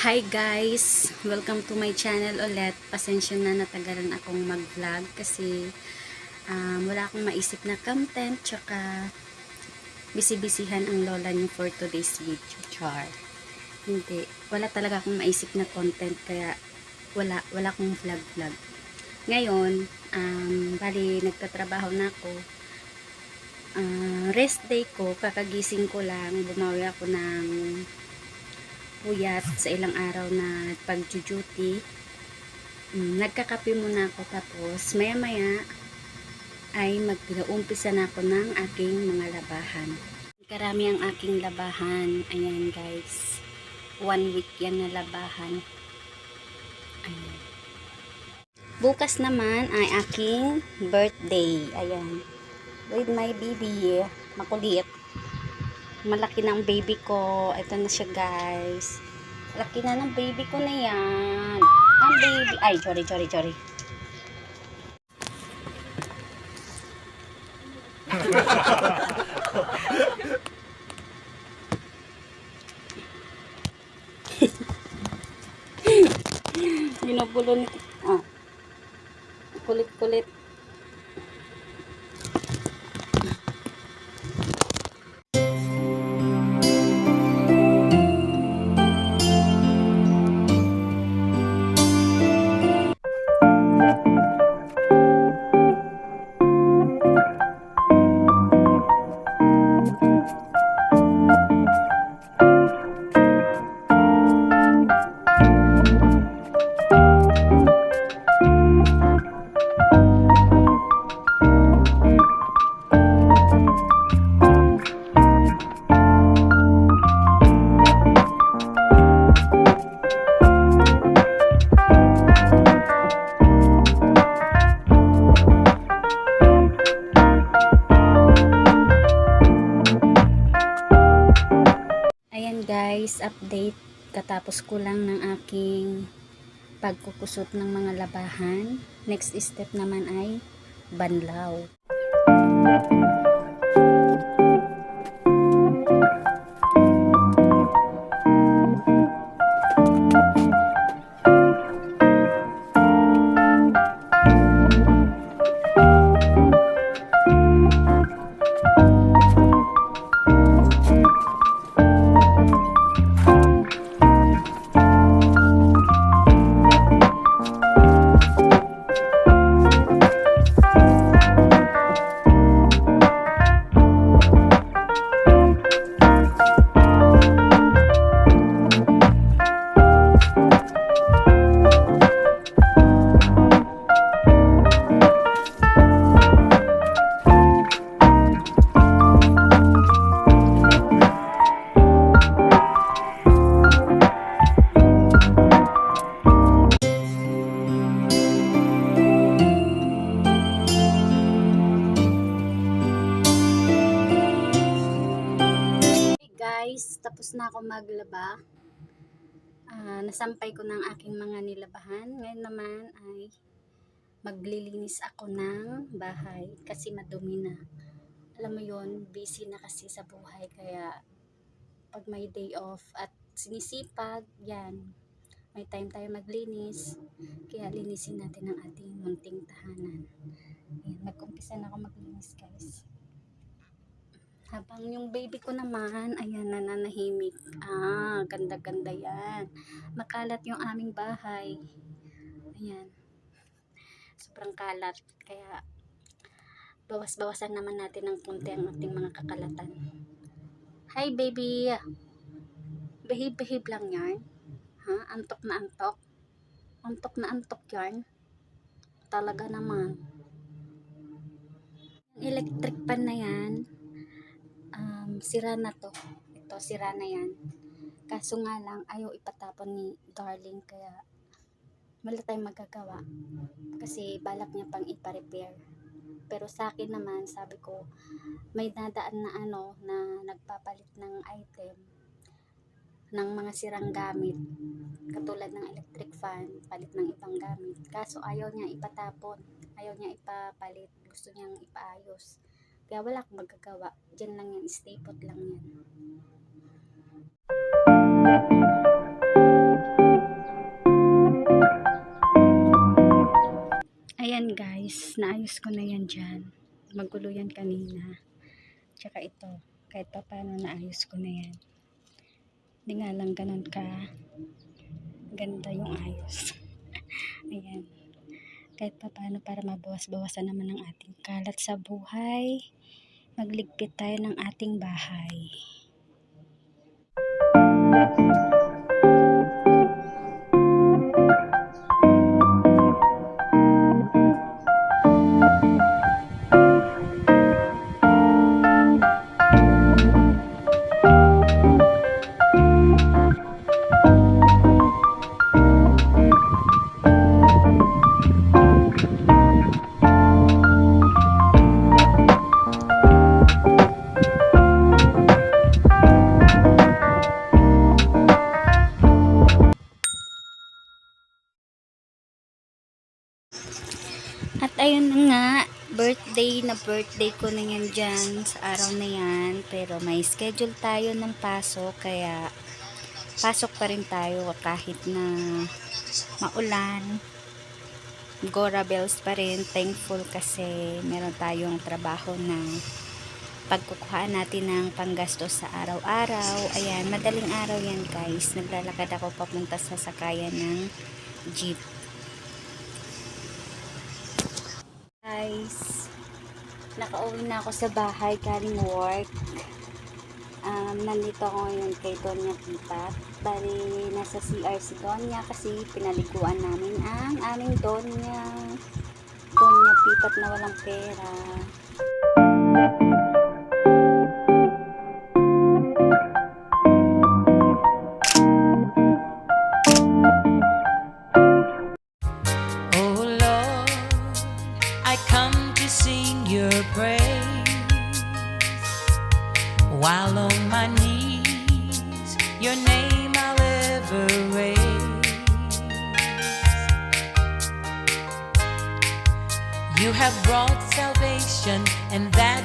Hi guys! Welcome to my channel ulit. Pasensya na natagalan akong mag-vlog kasi wala akong maisip na content tsaka busy-busyhan ang lola niyo for today's video. Char. Hindi. Wala talaga akong maisip na content kaya wala akong vlog. Ngayon, bali nagtatrabaho na ako. Rest day ko, kakagising ko lang, bumawi ako ng puyat sa ilang araw na pag-duty. Nagkakape muna ako tapos maya ay mag-uumpisa na ako ng aking mga labahan. Karami ang aking labahan. Ayan guys. 1 week yan na labahan. Ayan. Bukas naman ay aking birthday. Ayan. With my baby. Makulit. Malaki na ang baby ko. Ito na siya guys. Laki na ng baby ko na yan. Ang baby. Ay, sorry. Ginubulo nito. Kulit-kulit. Guys, update katapos ko lang ng aking pagkukusot ng mga labahan. Next step naman ay banlaw. Guys, tapos na ako maglaba. Nasampay ko ng aking mga nilabahan. Ngayon naman ay maglilinis ako ng bahay kasi madumi na. Alam mo yon, busy na kasi sa buhay kaya pag may day off at sinisipag, yan, may time tayo maglinis. Kaya linisin natin ang ating munting tahanan. Ayan, mag-umpisa na ako maglinis guys. Habang yung baby ko naman, ayan, nananahimik. Ganda-ganda yan. Makalat yung aming bahay. Ayan. Sobrang kalat. Kaya, bawas-bawasan naman natin ng konti ang ating mga kakalatan. Hi, baby! Behave lang yan. Antok na antok. Antok na antok yan. Talaga naman. Yung electric pan na yan, sira na to. Ito, sira na yan. Kaso nga lang, ayaw ipatapon ni Darling, kaya wala tayong magagawa. Kasi balak niya pang ipa-repair. Pero sa akin naman, sabi ko, may nadaan na na nagpapalit ng item ng mga sirang gamit. Katulad ng electric fan, palit ng ibang gamit. Kaso ayaw niya ipatapon. Ayaw niya ipapalit. Gusto niyang ipaayos. Kaya wala akong magagawa. Diyan lang yan, stay put lang yan. guys, naayos ko na yan dyan. Magulo yan kanina. Tsaka ito, kahit pa paano naayos ko na yan. Hindi nga lang ganun ka ganda yung ayos. Ayan. Kahit pa paano para mabawas-bawasan naman ang ating kalat sa buhay. Magligpit tayo ng ating bahay. At ayun na nga, birthday ko na yan dyan sa araw na yan. Pero may schedule tayo ng pasok, kaya pasok pa rin tayo kahit na maulan. Gora bells pa rin, thankful kasi meron tayong trabaho na pagkukuhaan natin ng panggastos sa araw-araw. Ayan, madaling araw yan guys. Naglalakad ako papunta sa sakayan ng jeep. Guys, nakauwi na ako sa bahay galing work. Nandito ako ngayon kay Donya Pipat. Bali, nasa CR si Donya kasi pinaliguan namin ang aming Donya Pipat na walang pera. I come to sing your praise while on my knees, your name I'll ever raise. You have brought salvation, and that